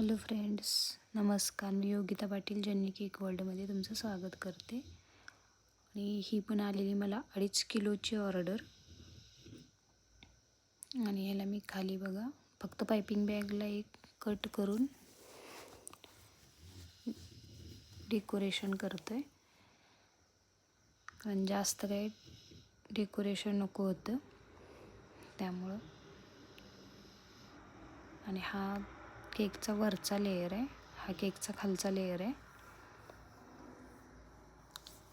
Hello friends, नमस्कार. मी योगिता पाटील जन्नी cake वर्ल्डमध्ये तुमचं स्वागत करते. आणि ही पण आलेली मला 2.5 किलोची ऑर्डर. आणि ह्याला मी खाली बघा फक्त पायपिंग बॅगला एक कट करून डेकोरेशन करतो आहे, कारण जास्त काही डेकोरेशन नको होतं त्यामुळं. आणि हा केकचा वरचा लेयर आहे, हा केकचा खालचा लेयर आहे.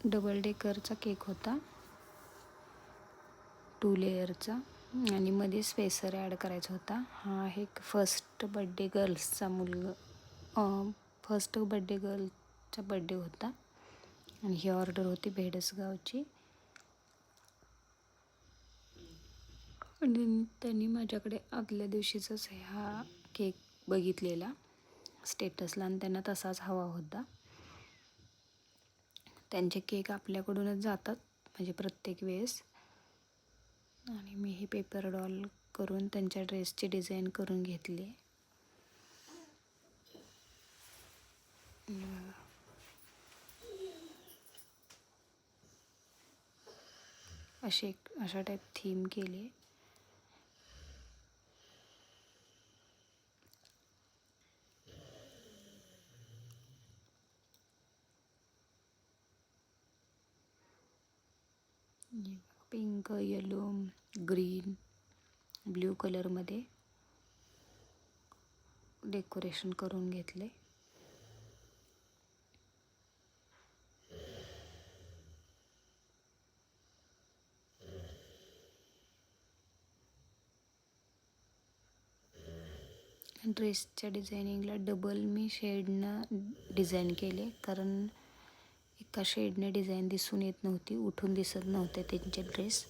डबल डेकरचा केक होता, 2 लेयरचा. आणि मध्ये स्पेसर ॲड करायचा होता. हा आहे फर्स्ट बड्डे गर्ल्सचा फर्स्ट बड्डे गर्लचा बड्डे होता. आणि ही ऑर्डर होती भेडसगावची. आणि त्यांनी माझ्याकडे आदल्या दिवशीचाच हा केक बघितलेला स्टेटसला आणि त्यांना तसाच हवा होता. त्यांचे केक आपल्याकडूनच जातात म्हणजे प्रत्येक वेळेस. आणि मी हे पेपर डॉल करून त्यांच्या ड्रेसची डिझाईन करून घेतली. अशा टाईप थीम केली. पिंक, येलो, ग्रीन, ब्ल्यू कलरमध्ये डेकोरेशन करून घेतले. ड्रेसच्या डिझायनिंगला डबल मी शेडनं डिझाईन केले, कारण एका शेडने डिझाईन दिसून येत नव्हती, उठून दिसत नव्हते त्यांचे ड्रेस.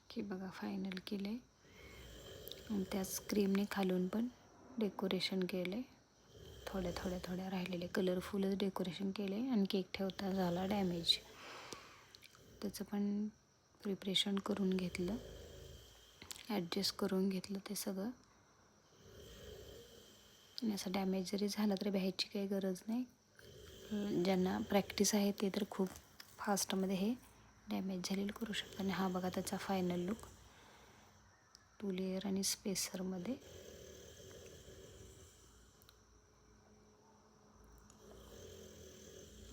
की बघा फायनल केले. आणि त्याच क्रीमने खालून पण डेकोरेशन केले. थोड्या राहिलेले कलरफुलच डेकोरेशन केले. आणि केक ठेवता झाला डॅमेज, त्याचं पण प्रिपरेशन करून घेतलं, ॲडजस्ट करून घेतलं ते सगळं. आणि असं डॅमेज जरी झाला तरी भ्यायची काही गरज नाही. ज्यांना प्रॅक्टिस आहे ते तर खूप फास्टमध्ये हे डॅमेज झालेलं करू शकतात. आणि हा बघा त्याचा फायनल लुक 2 लेयर आणि स्पेसरमध्ये.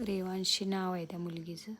रेवांशी नाव आहे त्या मुलगीचं.